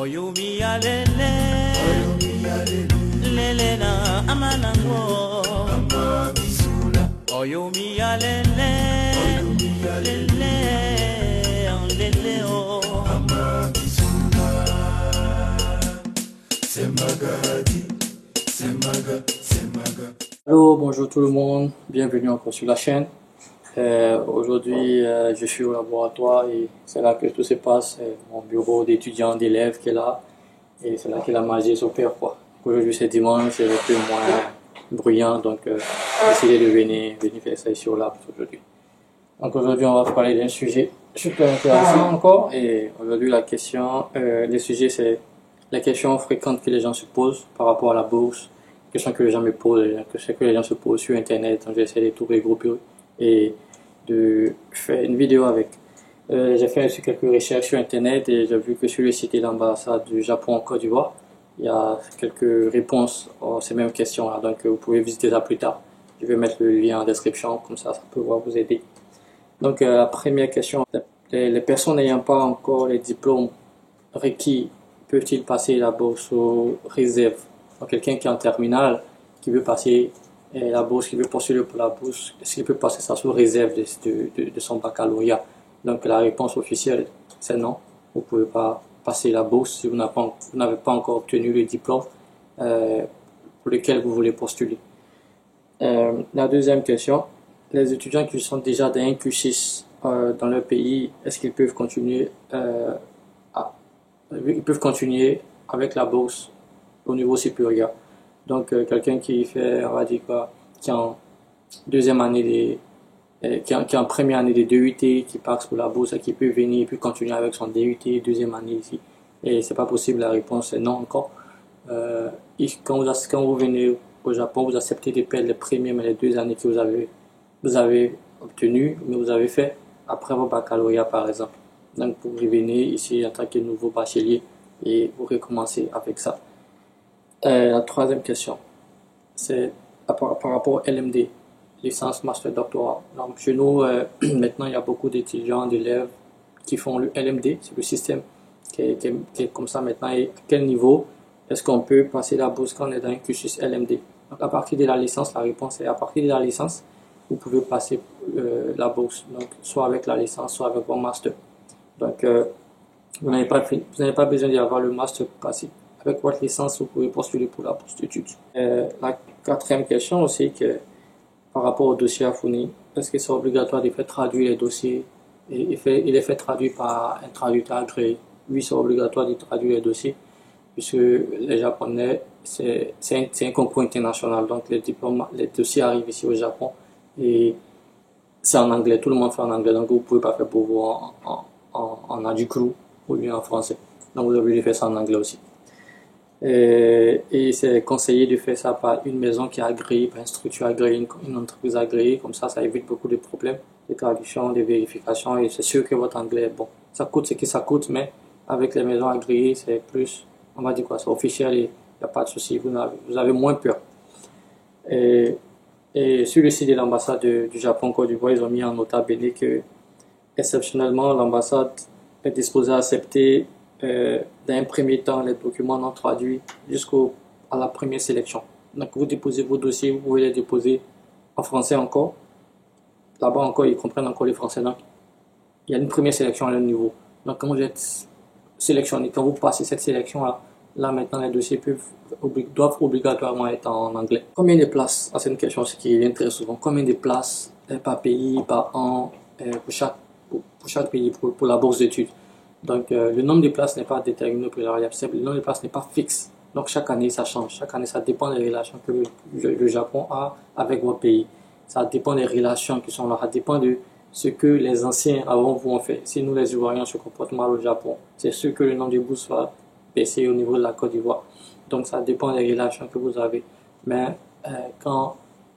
Oyumi alele, lele na amanango, Oyumi alele, lele, lele o, Hello, bonjour tout le monde, bienvenue encore sur la chaîne. Aujourd'hui, je suis au laboratoire et c'est là que tout se passe. C'est mon bureau d'étudiant, d'élèves qui est là et c'est là que la magie s'opère, quoi. Aujourd'hui, c'est dimanche, c'est un peu moins bruyant, donc j'ai décidé de venir faire ça ici au lab aujourd'hui. Donc aujourd'hui, on va parler d'un sujet super intéressant encore. Et aujourd'hui, le sujet, c'est les questions fréquentes que les gens se posent par rapport à la bourse, questions que les gens me posent, que les gens se posent sur Internet. Donc, j'essaie de tout regrouper et de faire une vidéo avec. J'ai fait aussi quelques recherches sur Internet et j'ai vu que sur le site de l'ambassade du Japon en Côte d'Ivoire, il y a quelques réponses à ces mêmes questions-là. Donc, vous pouvez visiter ça plus tard. Je vais mettre le lien en description, comme ça peut vous aider. Donc, la première question, les personnes n'ayant pas encore les diplômes requis, peuvent-ils passer la bourse aux réserves? Donc, quelqu'un qui est en terminale, qui veut passer la bourse, qui veut postuler pour la bourse, est-ce qu'il peut passer ça sous réserve de son baccalauréat? Donc, la réponse officielle, c'est non. Vous ne pouvez pas passer la bourse si vous n'avez pas encore obtenu le diplôme pour lequel vous voulez postuler. La deuxième question, les étudiants qui sont déjà dans un cursus dans leur pays, est-ce qu'ils peuvent continuer avec la bourse au niveau supérieur? Donc, quelqu'un qui fait, on va dire quoi, qui est en deuxième année qui est en première année de DUT, qui passe pour la bourse et qui peut venir puis continuer avec son DUT, deuxième année ici. Et c'est pas possible, la réponse est non encore. Quand vous venez au Japon, vous acceptez de perdre les premières et les 2 années que vous avez obtenues, mais vous avez fait après vos baccalauréats par exemple. Donc vous revenez ici en tant que nouveau bachelier et vous recommencez avec ça. La troisième question, c'est par rapport au LMD, licence, master, doctorat. Donc chez nous, maintenant il y a beaucoup d'étudiants, d'élèves qui font le LMD, c'est le système qui est comme ça maintenant. Et à quel niveau est-ce qu'on peut passer la bourse quand on est dans un cursus LMD? Donc à partir de la licence, la réponse est à partir de la licence, vous pouvez passer la bourse, donc soit avec la licence, soit avec votre master. Donc vous n'avez pas besoin d'y avoir le master pour passer. Avec votre licence, vous pouvez postuler pour la bourse d'études. La quatrième question aussi, que par rapport au dossier à fournir, est-ce que c'est obligatoire de faire traduire les dossiers et il est fait traduire par un traducteur agréé? Oui, c'est obligatoire de traduire les dossiers puisque les Japonais, c'est un concours international, donc les dossiers arrivent ici au Japon et c'est en anglais, tout le monde fait en anglais, donc vous ne pouvez pas faire pour vous en adjukru ou bien en français, donc vous avez obligé de faire ça en anglais aussi. Et c'est conseillé de faire ça par une maison qui est agréée, par une structure agréée, une entreprise agréée, comme ça évite beaucoup de problèmes de traduction, de vérification, et c'est sûr que votre anglais est bon. Ça coûte ce que ça coûte, mais avec les maisons agréées, c'est plus, on va dire quoi, c'est officiel et il n'y a pas de souci, vous avez moins peur. Et sur le site de l'ambassade du Japon Côte d'Ivoire, ils ont mis en nota bene que, exceptionnellement, l'ambassade est disposée à accepter dans un premier temps les documents non traduits jusqu'à la première sélection. Donc vous déposez vos dossiers, vous pouvez les déposer en français encore. Là-bas encore, ils comprennent encore le français. Donc il y a une première sélection à leur niveau. Donc quand vous êtes sélectionné, quand vous passez cette sélection-là, là maintenant les dossiers doivent obligatoirement être en anglais. Combien de places? C'est une question qui vient très souvent. Combien de places par pays, par an, pour chaque pays, pour la bourse d'études? Donc, le nombre de places n'est pas déterminé pour la variable simple, le nombre de places n'est pas fixe. Donc, chaque année, ça change. Chaque année, ça dépend des relations que le Japon a avec votre pays. Ça dépend des relations qui sont là. Ça dépend de ce que les anciens avant vous ont fait. Si nous, les Ivoiriens, se comportent mal au Japon, c'est sûr que le nombre de bourses va baisser au niveau de la Côte d'Ivoire. Donc, ça dépend des relations que vous avez. Mais,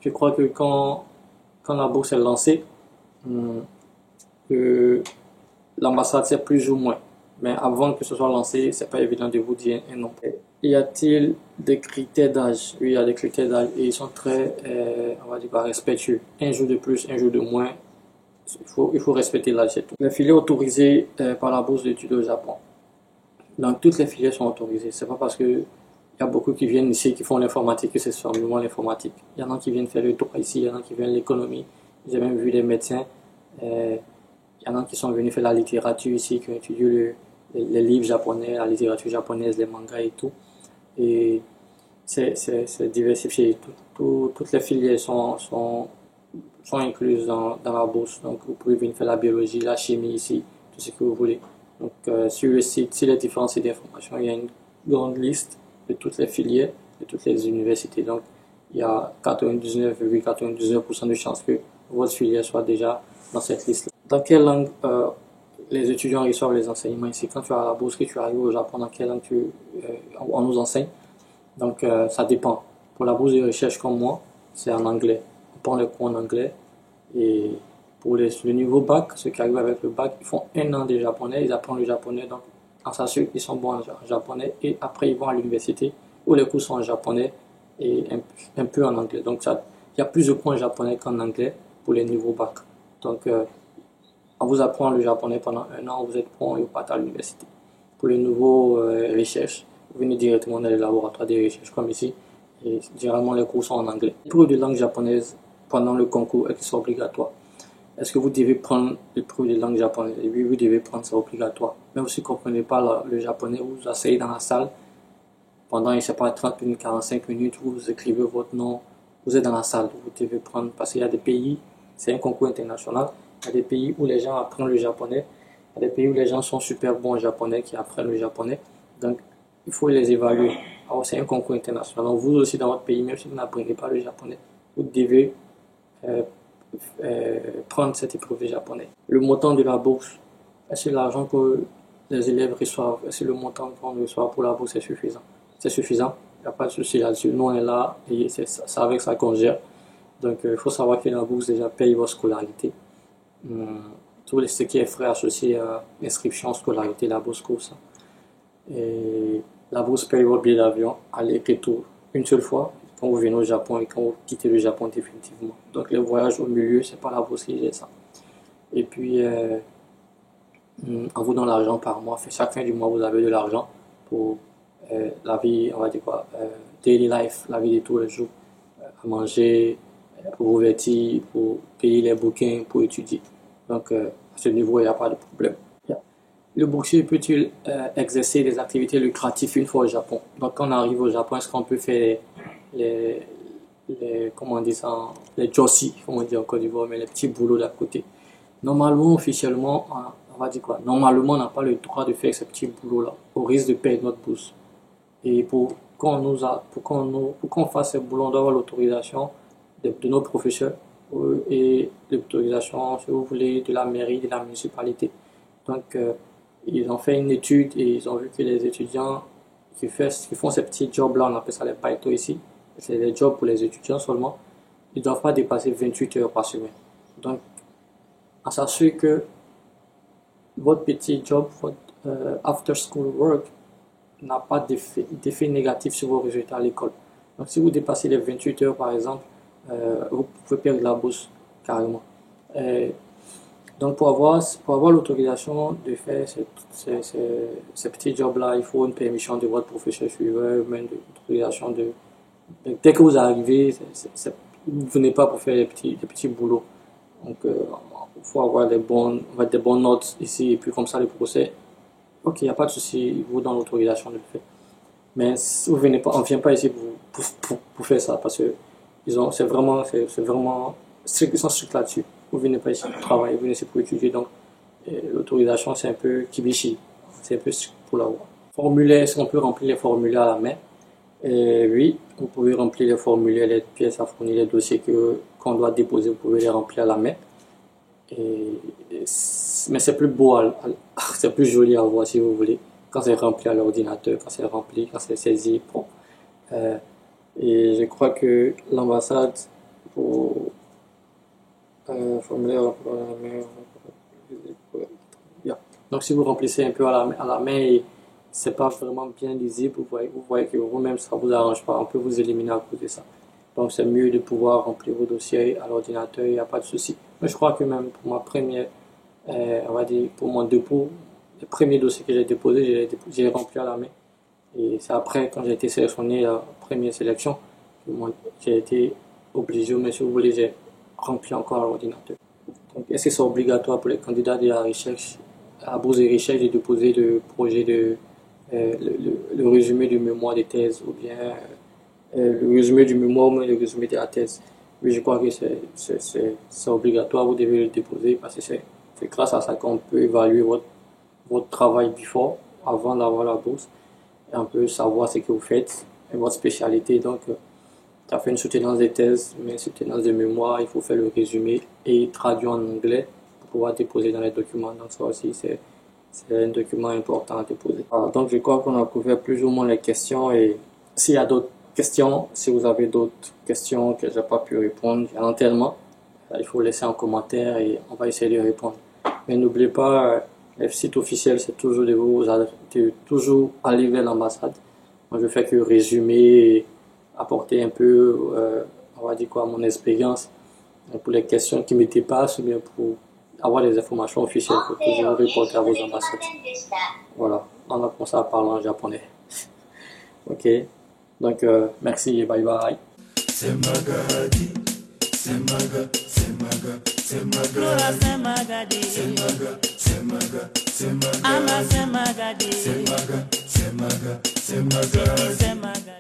je crois que quand la bourse est lancée, l'ambassade c'est plus ou moins, mais avant que ce soit lancé, c'est pas évident de vous dire un nom. Y a-t-il des critères d'âge? Oui, il y a des critères d'âge et ils sont très, on va dire, respectueux. Un jour de plus, un jour de moins, il faut respecter l'âge, c'est tout. Les filières autorisées par la bourse d'études au Japon. Donc toutes les filières sont autorisées. C'est pas parce que il y a beaucoup qui viennent ici qui font l'informatique que c'est simplement l'informatique. Il y en a qui viennent faire le droit ici, il y en a qui viennent l'économie. J'ai même vu des médecins. Il y en a qui sont venus faire la littérature ici, qui ont étudié les livres japonais, la littérature japonaise, les mangas et tout. Et c'est diversifié. Toutes les filières sont incluses dans la bourse. Donc vous pouvez venir faire la biologie, la chimie ici, tout ce que vous voulez. Donc sur le site, sur les différents sites d'information, il y a une grande liste de toutes les filières, de toutes les universités. Donc il y a 99,99% de chances que votre filière soit déjà dans cette liste. Dans quelle langue les étudiants reçoivent les enseignements ici? Quand tu as la bourse, que tu arrives au Japon, dans quelle langue on nous enseigne? Donc ça dépend. Pour la bourse de recherche comme moi, c'est en anglais. On prend les cours en anglais. Et pour le niveau bac, ceux qui arrivent avec le bac, ils font 1 an de japonais, ils apprennent le japonais, donc on s'assure qu'ils sont bons en japonais, et après ils vont à l'université où les cours sont en japonais et un peu en anglais. Donc il y a plus de cours en japonais qu'en anglais pour les niveaux bac. Donc on vous apprend le japonais pendant 1 an, vous êtes bon et vous partez à l'université. Pour les nouveaux recherches, vous venez directement dans les laboratoires de recherche comme ici, et généralement les cours sont en anglais. Les cours de langue japonaise pendant le concours est-ce qu'ils sont obligatoires? Est-ce que vous devez prendre les cours de langue japonaise? Oui, vous devez prendre ça obligatoire. Même si vous ne comprenez pas le japonais, vous vous asseyez dans la salle pendant, je ne sais pas, 30 minutes, 45 minutes, vous écrivez votre nom, vous êtes dans la salle, vous devez prendre, parce qu'il y a des pays, c'est un concours international, il y a des pays où les gens apprennent le japonais, il y a des pays où les gens sont super bons en japonais, qui apprennent le japonais, donc il faut les évaluer. Alors c'est un concours international, donc vous aussi dans votre pays, même si vous n'apprenez pas le japonais, vous devez prendre cette épreuve de japonais. Le montant de la bourse, est-ce que l'argent que les élèves reçoivent, est-ce que le montant qu'on reçoit pour la bourse est suffisant? C'est suffisant, il n'y a pas de souci là-dessus. Nous on est là et c'est avec ça qu'on gère. Donc il faut savoir que la bourse déjà paye votre scolarité. Tout ce qui est frais associés à l'inscription, scolarité, la bourse court ça. Et la bourse paye votre billet d'avion, aller et retour, une seule fois, quand vous venez au Japon et quand vous quittez le Japon définitivement. Donc les voyages au milieu, c'est pas la bourse qui gère ça. Et puis, on vous donne l'argent par mois. Chaque fin du mois, vous avez de l'argent pour la vie, on va dire quoi, daily life, la vie de tous les jours, à manger, pour vous vêtir, pour payer les bouquins, pour étudier. Donc, à ce niveau, il n'y a pas de problème. Le boursier peut-il exercer des activités lucratives une fois au Japon? Donc, quand on arrive au Japon, est-ce qu'on peut faire comment on dit ça, les jossi, comme on dit en Côte d'Ivoire, mais les petits boulots d'à côté? Normalement, officiellement, on va dire quoi? Normalement, on n'a pas le droit de faire ces petits boulots-là, au risque de perdre notre bourse. Et pour qu'on fasse ces boulots, on doit avoir l'autorisation de nos professeurs et l'autorisation, si vous voulez, de la mairie, de la municipalité. Donc, ils ont fait une étude et ils ont vu que les étudiants qui font ces petits jobs-là, on appelle ça les baito ici, c'est des jobs pour les étudiants seulement, ils ne doivent pas dépasser 28 heures par semaine. Donc, on s'assure que votre petit job, votre after school work, n'a pas d'effet négatif sur vos résultats à l'école. Donc, si vous dépassez les 28 heures, par exemple, vous pouvez perdre la bourse carrément. Donc, pour avoir l'autorisation de faire ces petits jobs-là, il faut une permission de votre professeur suiveur, même de l'autorisation de... Dès que vous arrivez, vous ne venez pas pour faire des petits boulots. Donc, il faut avoir des bonnes notes ici, et puis comme ça, le procès, ok, il n'y a pas de souci, il vous donne l'autorisation de le faire. Mais si vous venez pas, on ne vient pas ici pour faire ça, parce que c'est vraiment strict, ils sont stricts là-dessus. Vous venez pas ici pour travailler, vous venez ici pour étudier, donc l'autorisation c'est un peu kibishi, c'est un peu strict pour l'avoir. Formulaire, est-ce qu'on peut remplir les formulaires à la main? Oui, vous pouvez remplir les formulaires, les pièces à fournir, les dossiers qu'on doit déposer, vous pouvez les remplir à la main. Mais c'est plus beau, c'est plus joli à voir si vous voulez, quand c'est rempli à l'ordinateur, quand c'est rempli, quand c'est saisi. Bon. Et je crois que l'ambassade, pour formulaire pour la main, donc si vous remplissez un peu à la main et c'est pas vraiment bien lisible, vous voyez que vous-même ça vous arrange pas, on peut vous éliminer à cause de ça. Donc c'est mieux de pouvoir remplir vos dossiers à l'ordinateur, il n'y a pas de souci. Mais je crois que même pour ma première, on va dire pour mon dépôt, le premier dossier que j'ai déposé, j'ai rempli à la main. Et c'est après, quand j'ai été sélectionné à la première sélection, que moi, j'ai été obligé, mais si vous voulez, j'ai rempli encore à l'ordinateur. Donc, est-ce que c'est obligatoire pour les candidats de la recherche, à bourse de recherche, de déposer le projet le résumé du mémoire de thèse, ou bien le résumé du mémoire, ou bien le résumé de la thèse? Oui, je crois que c'est obligatoire, vous devez le déposer, parce que c'est grâce à ça qu'on peut évaluer votre travail avant d'avoir la bourse, et on peut savoir ce que vous faites, et votre spécialité. Donc, tu as fait une soutenance de thèse, mais une soutenance de mémoire, il faut faire le résumé et traduire en anglais pour pouvoir déposer dans les documents. Donc, ça aussi, c'est un document important à déposer. Voilà, donc, je crois qu'on a couvert plus ou moins les questions, et s'il y a d'autres questions, si vous avez d'autres questions que j'ai pas pu répondre, il y en a tellement, il faut laisser en commentaire et on va essayer de répondre. Mais n'oubliez pas, le site officiel, c'est toujours de toujours aller vers l'ambassade. Moi, je fais que résumer et apporter un peu, on va dire quoi, mon expérience pour les questions qui me dépassent, ou bien pour avoir des informations officielles, pour toujours reporter à vos ambassades. Voilà, on a commencé à parler en japonais. Ok, donc merci et bye bye. C'est Magadi, c'est Maga, c'est Maga, c'est Maga. Flora c'est Magadi, c'est Maga, c'est Maga, c'est Maga. Ama c'est Magadi, c'est Maga, c'est Maga, c'est Maga.